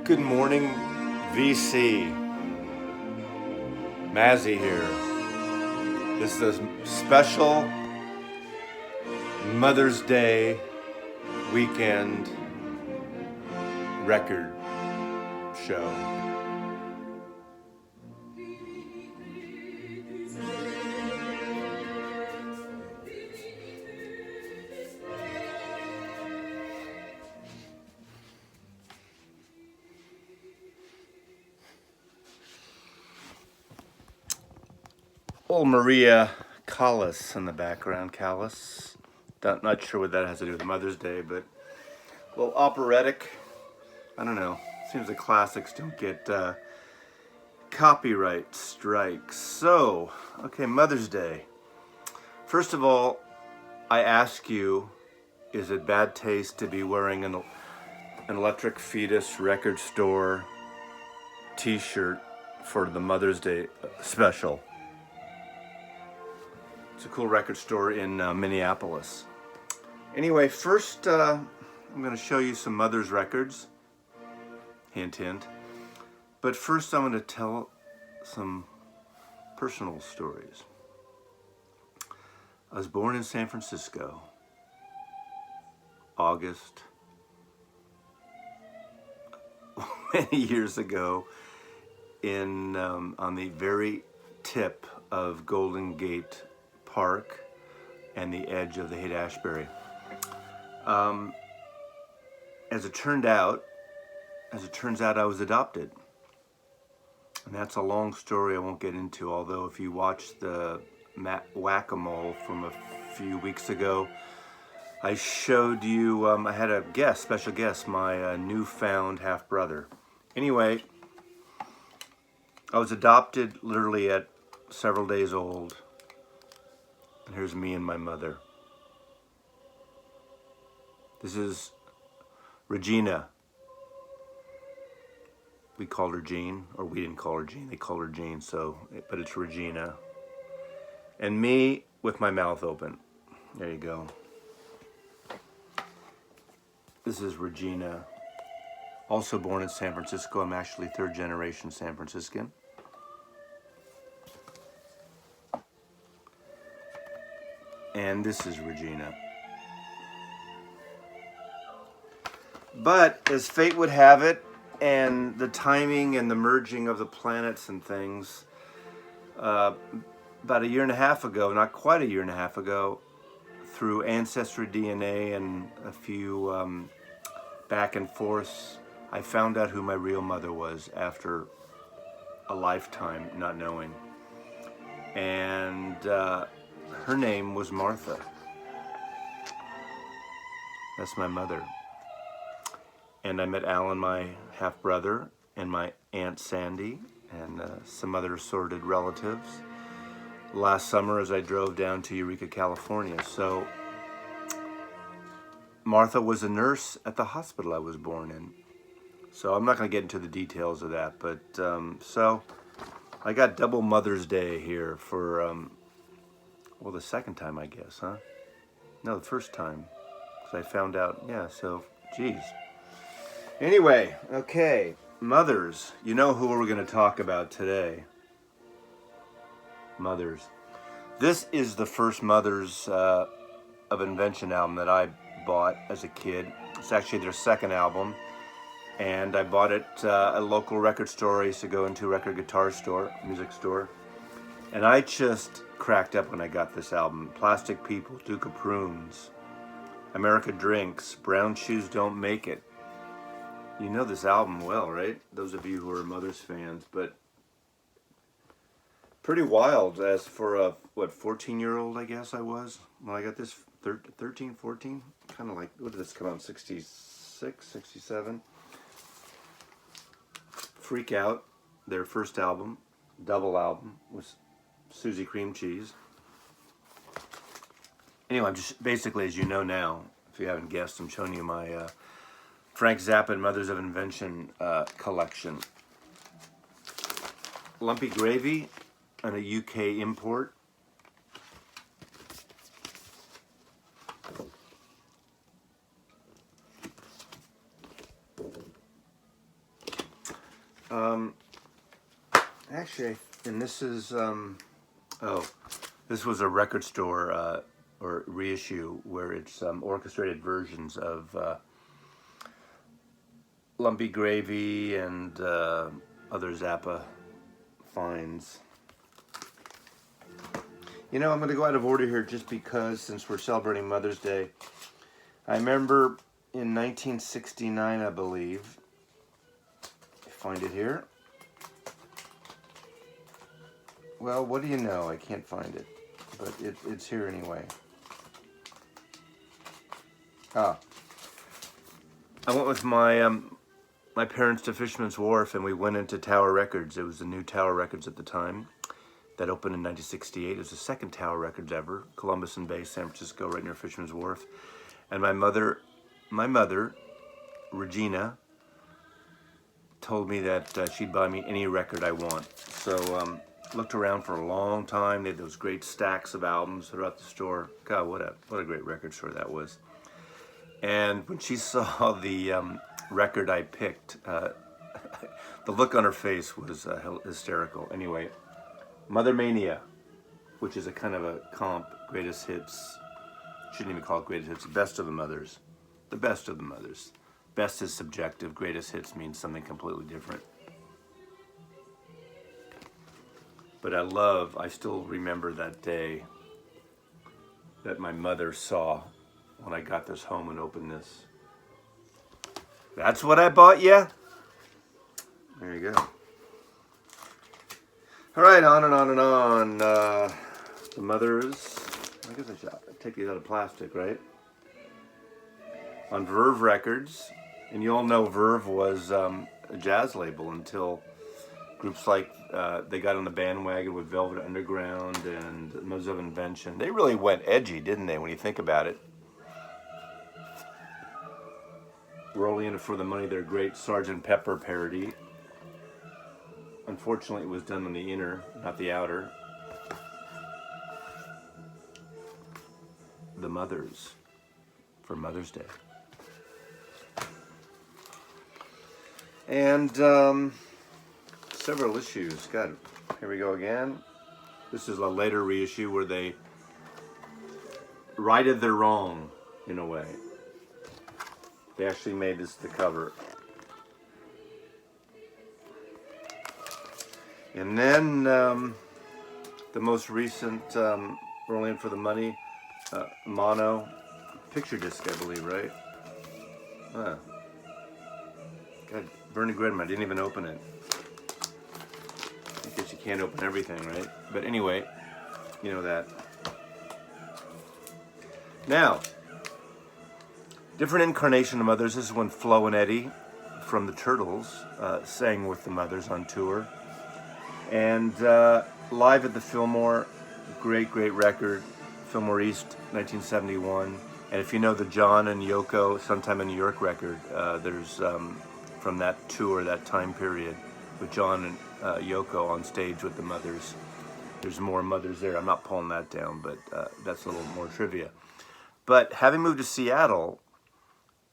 Good morning, VC. Mazzy here. This is a special Mother's Day weekend record show. Old Maria Callas in the background. Callas. Not sure what that has to do with Mother's Day, but a little operatic. I don't know. Seems the classics don't get copyright strikes. So, okay, Mother's Day. First of all, I ask you, is it bad taste to be wearing an Electric Fetus record store t-shirt for the Mother's Day special? It's a cool record store in Minneapolis. Anyway, first I'm going to show you some Mother's records. Hint, hint. But first I'm going to tell some personal stories. I was born in San Francisco, August, many years ago, on the very tip of Golden Gate Park and the edge of the Haight-Ashbury. As it turns out, I was adopted. And that's a long story I won't get into, although if you watched the Whack-A-Mole from a few weeks ago, I showed you, I had a special guest, my newfound half-brother. Anyway, I was adopted literally at several days old. And here's me and my mother. This is Regina. We called her Jean, or we didn't call her Jean, they called her Jean, but it's Regina. And me with my mouth open. There you go. This is Regina, also born in San Francisco. I'm actually third generation San Franciscan. And this is Regina. But as fate would have it, and the timing and the merging of the planets and things, about a year and a half ago, not quite a year and a half ago, through Ancestry DNA and a few back and forths, I found out who my real mother was after a lifetime not knowing. And her name was Martha. That's my mother. And I met Alan, my half-brother, and my Aunt Sandy, and some other assorted relatives last summer as I drove down to Eureka, California. So Martha was a nurse at the hospital I was born in. So I'm not going to get into the details of that, but so I got double Mother's Day here for, well, the second time, I guess, huh? No, the first time, because I found out, yeah, so, geez. Anyway, okay, mothers. You know who we're going to talk about today. Mothers. This is the first Mothers of Invention album that I bought as a kid. It's actually their second album. And I bought it at a local record store. I used to go into a record guitar store, music store. And I just cracked up when I got this album. Plastic People, Duke of Prunes, America Drinks, Brown Shoes Don't Make It. You know this album well, right? Those of you who are Mothers fans, but pretty wild as for a, 14-year-old, I guess I was when I got this, 13, 14? Kind of like, what did this come out in, 66, 67? Freak Out, their first album, double album, was Susie Cream Cheese. Anyway, I'm just, basically, as you know now, if you haven't guessed, I'm showing you my Frank Zappa and Mothers of Invention collection. Lumpy Gravy and a UK import. Um, actually, and this is, this was a record store or reissue where it's orchestrated versions of Lumpy Gravy and other Zappa finds. You know, I'm going to go out of order here just because, since we're celebrating Mother's Day, I remember in 1969, I believe, find it here. Well, what do you know? I can't find it, but it's here anyway. I went with my my parents to Fisherman's Wharf, and we went into Tower Records. It was the new Tower Records at the time. That opened in 1968. It was the second Tower Records ever. Columbus and Bay, San Francisco, right near Fisherman's Wharf. And my mother, Regina, told me that she'd buy me any record I want. So looked around for a long time. They had those great stacks of albums throughout the store. God, what a great record store that was. And when she saw the record I picked, the look on her face was hysterical. Anyway, Mother Mania, which is a kind of a comp, greatest hits. Shouldn't even call it greatest hits. Best of the Mothers. The best of the Mothers. Best is subjective. Greatest hits means something completely different. But I still remember that day that my mother saw when I got this home and opened this. That's what I bought you? There you go. All right, on and on and on. The Mothers. I guess I should take these out of plastic, right? On Verve Records. And you all know Verve was a jazz label until groups like, they got on the bandwagon with Velvet Underground and Mothers of Invention. They really went edgy, didn't they, when you think about it? Rolling In It For The Money, their great Sgt. Pepper parody. Unfortunately, it was done on the inner, not the outer. The Mothers for Mother's Day. And several issues. God, here we go again. This is a later reissue where they righted their wrong, in a way. They actually made this the cover. And then the most recent Rolling In For The Money mono picture disc, I believe, right? God, Bernie Gredman, I didn't even open it. I guess you can't open everything, right? But anyway, you know that. Now, different incarnation of Mothers. This is when Flo and Eddie from the Turtles sang with the Mothers on tour. And live at the Fillmore, great record, Fillmore East, 1971. And if you know the John and Yoko Sometime in New York record, there's from that tour, that time period, with John and Yoko on stage with the Mothers. There's more Mothers there. I'm not pulling that down, but that's a little more trivia. But having moved to Seattle,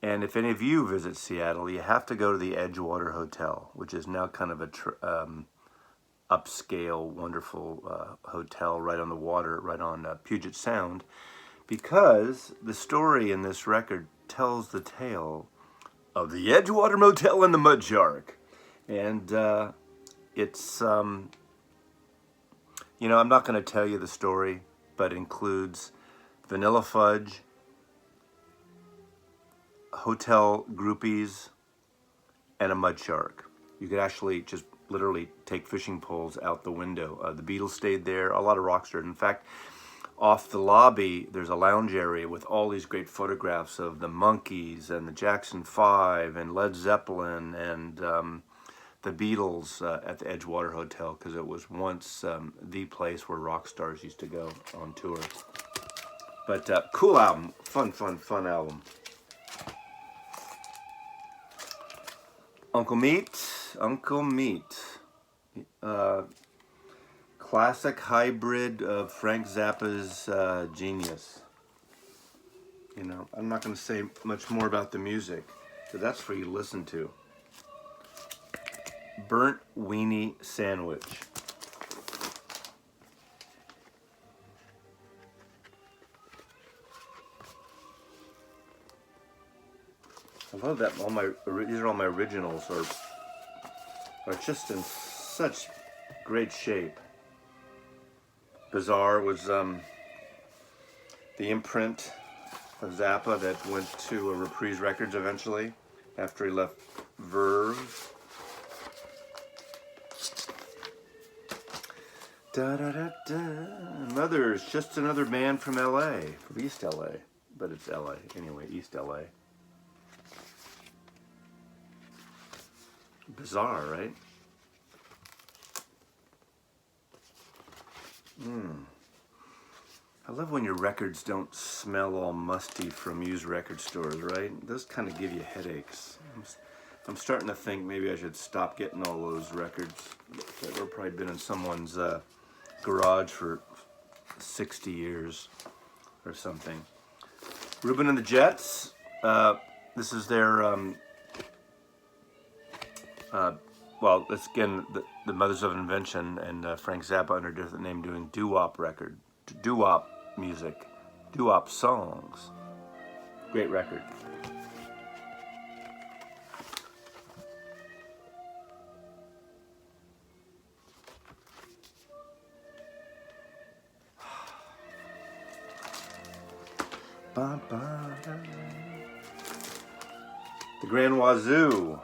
and if any of you visit Seattle, you have to go to the Edgewater Hotel, which is now kind of a upscale, wonderful hotel right on the water, right on Puget Sound, because the story in this record tells the tale of the Edgewater Motel and the Mud Shark. And it's, you know, I'm not going to tell you the story, but it includes vanilla fudge, hotel groupies, and a mud shark. You could actually just literally take fishing poles out the window. The Beatles stayed there, a lot of rock stars. In fact, off the lobby, there's a lounge area with all these great photographs of the Monkees and the Jackson 5 and Led Zeppelin and the Beatles at the Edgewater Hotel, because it was once the place where rock stars used to go on tour. But cool album, fun album. Uncle Meat. Classic hybrid of Frank Zappa's genius. You know, I'm not going to say much more about the music, because that's for you to listen to. burnt weenie sandwich. I love that. These are all my originals, are just in such great shape. Bizarre was the imprint of Zappa that went to Reprise Records eventually after he left Verve. Da da da da. Mother's just another band from LA, from East LA, but it's LA anyway, East LA. Bizarre, right? I love when your records don't smell all musty from used record stores, right? Those kind of give you headaches. I'm starting to think maybe I should stop getting all those records that were probably been in someone's garage for 60 years or something. Reuben and the Jets. This is their well, it's again the Mothers of Invention and Frank Zappa under a different name doing doo-wop music, doo-wop songs. Great record. The Grand Wazoo.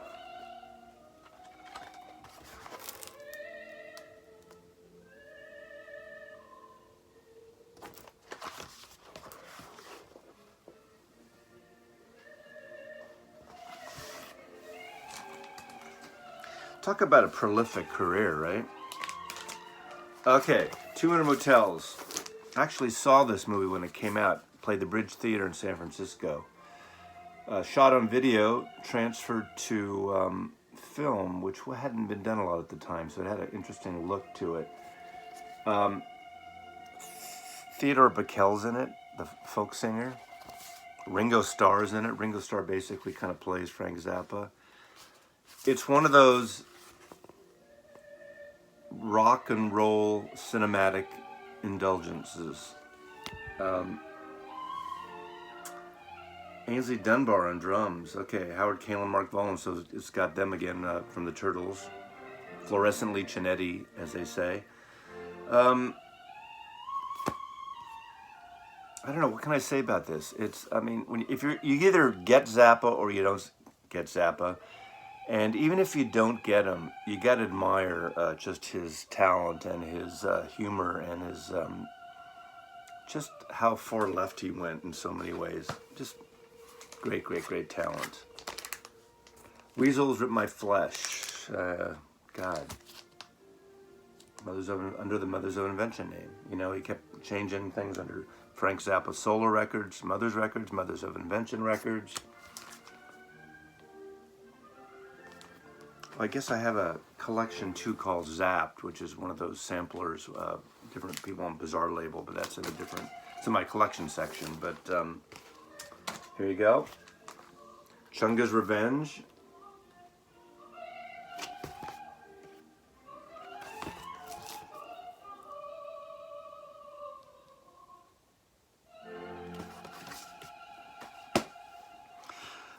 Talk about a prolific career, right? Okay, 200 Motels. I actually saw this movie when it came out. Played the Bridge Theater in San Francisco. Shot on video, transferred to film, which hadn't been done a lot at the time, so it had an interesting look to it. Theodore Bickel's in it, the folk singer. Ringo Starr's in it. Ringo Starr basically kind of plays Frank Zappa. It's one of those rock and roll cinematic indulgences. Ainsley Dunbar on drums. Okay, Howard Kalen, Mark Volin, so it's got them again from the Turtles. Fluorescently Cinetti, as they say. I don't know, what can I say about this? It's, I mean, you either get Zappa or you don't get Zappa. And even if you don't get him, you got to admire just his talent and his humor and his just how far left he went in so many ways. Just great, great, great talent. Weasels Rip My Flesh. God. Under the Mothers of Invention name. You know, he kept changing things under Frank Zappa solo records, Mothers of Invention records. I guess I have a collection too called Zapped, which is one of those samplers, different people on Bizarre label, but that's in a different, it's in my collection section. But here you go. Chunga's Revenge.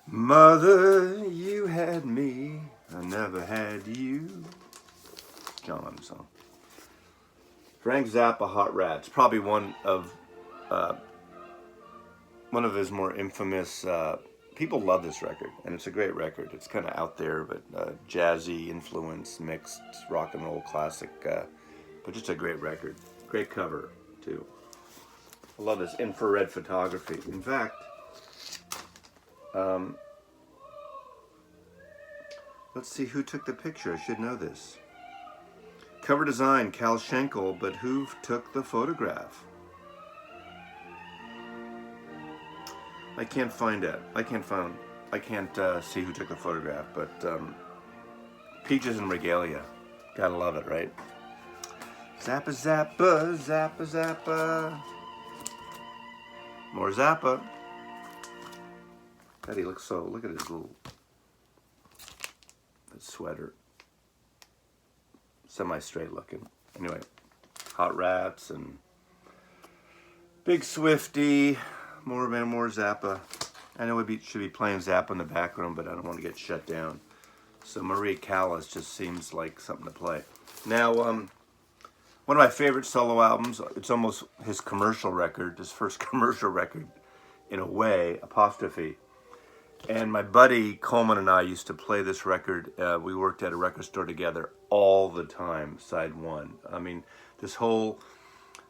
Mother, you had me, I never had you. John Lennon song. Frank Zappa, Hot Rats, probably one of his more infamous. People love this record, and it's a great record. It's kind of out there, but jazzy influence, mixed rock and roll classic, but just a great record. Great cover too. I love this infrared photography. In fact, let's see who took the picture. I should know this. Cover design, Cal Schenkel, but who took the photograph? I can't find it. I can't see who took the photograph, but Peaches and Regalia. Gotta love it, right? Zappa, Zappa, Zappa, Zappa. More Zappa. God, he looks so, look at his little sweater. semi-straight looking. Anyway, Hot Rats and Big Swifty, more Zappa. I know we should be playing Zappa in the background, but I don't want to get shut down. So Maria Callas just seems like something to play. Now, one of my favorite solo albums, it's almost his commercial record, his first commercial record, in a way, Apostrophe. And my buddy Coleman and I used to play this record. We worked at a record store together all the time, side one. I mean, this whole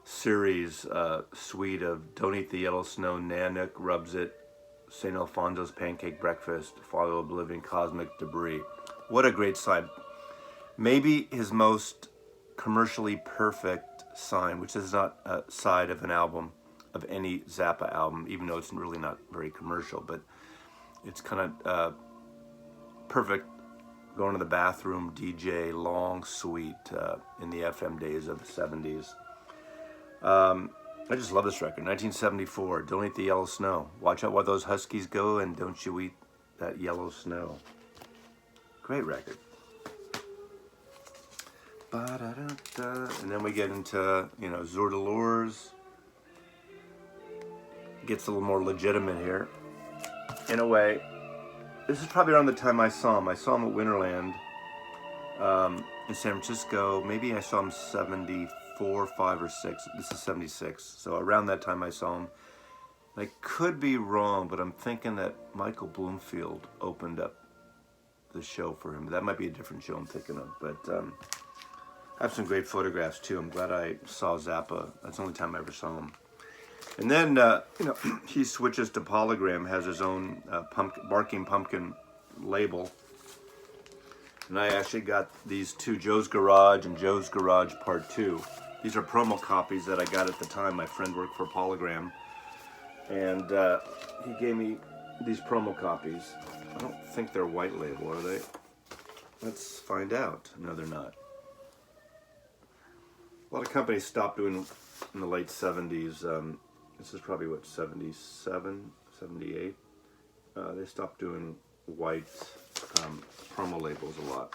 series, suite of Don't Eat the Yellow Snow, Nanook Rubs It, St. Alfonso's Pancake Breakfast, Follow Oblivion, Cosmic Debris. What a great side. Maybe his most commercially perfect sign, which is not a side of an album, of any Zappa album, even though it's really not very commercial, but it's kind of perfect going to the bathroom, DJ, long, sweet, in the FM days of the 70s. I just love this record. 1974, Don't Eat the Yellow Snow. Watch out where those huskies go and don't you eat that yellow snow. Great record. And then we get into, Zour d'Alours. Gets a little more legitimate here. In a way, this is probably around the time I saw him. I saw him at Winterland in San Francisco. Maybe I saw him 74, 5, or 6. This is 76. So around that time I saw him. I could be wrong, but I'm thinking that Michael Bloomfield opened up the show for him. That might be a different show I'm thinking of. But I have some great photographs too. I'm glad I saw Zappa. That's the only time I ever saw him. And then, he switches to Polygram, has his own Barking Pumpkin label. And I actually got these two, Joe's Garage and Joe's Garage Part 2. These are promo copies that I got at the time. My friend worked for Polygram. And he gave me these promo copies. I don't think they're white label, are they? Let's find out. No, they're not. A lot of companies stopped doing in the late 70s. This is probably, 77, 78? They stopped doing white promo labels a lot.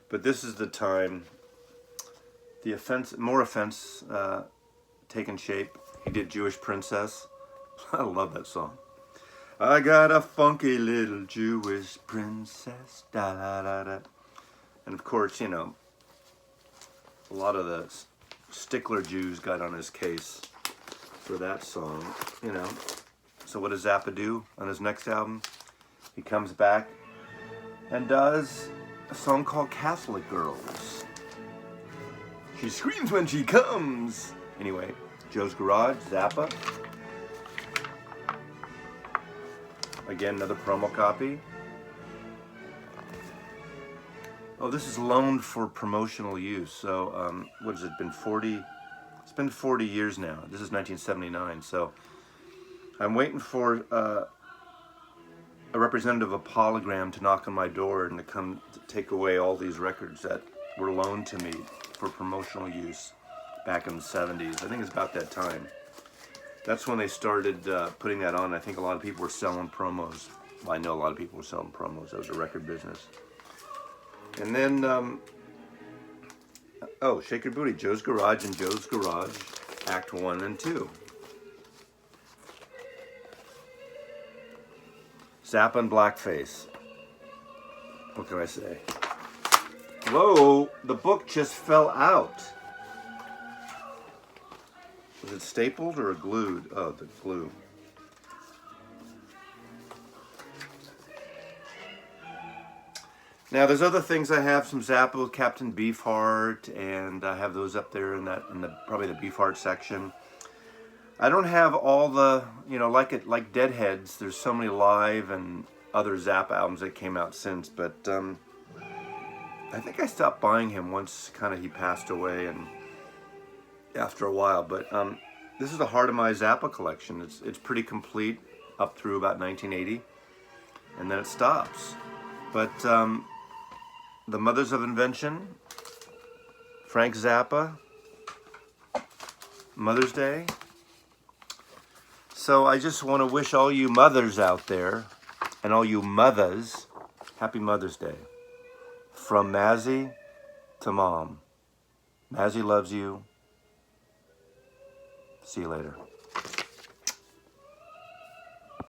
But this is the time, more offense taking shape. He did Jewish Princess. I love that song. I got a funky little Jewish princess, da da da da. And of course, a lot of the stickler Jews got on his case for that song, So what does Zappa do on his next album? He comes back and does a song called Catholic Girls. She screams when she comes. Anyway, Joe's Garage, Zappa. Again, another promo copy. Oh, this is loaned for promotional use. So, what has it been, 40? It's been 40 years now. This is 1979. So, I'm waiting for a representative of Polygram to knock on my door and to come to take away all these records that were loaned to me for promotional use back in the 70s. I think it's about that time. That's when they started putting that on. I think a lot of people were selling promos. Well, I know a lot of people were selling promos. That was a record business. And then, Shake Your Booty, Joe's Garage and Joe's Garage, Act 1 and 2. Zappa and Blackface. What can I say? Whoa, the book just fell out. Was it stapled or glued? Oh, the glue. Now, there's other things I have. Some Zappa with Captain Beefheart, and I have those up there in probably the Beefheart section. I don't have all the, like Deadheads. There's so many live and other Zappa albums that came out since, but I think I stopped buying him once he passed away and after a while. But this is the Heart of My Zappa collection. It's pretty complete up through about 1980, and then it stops. But the Mothers of Invention, Frank Zappa, Mother's Day. So I just want to wish all you mothers out there and all you mothers, happy Mother's Day. From Mazzy to Mom. Mazzy loves you. See you later.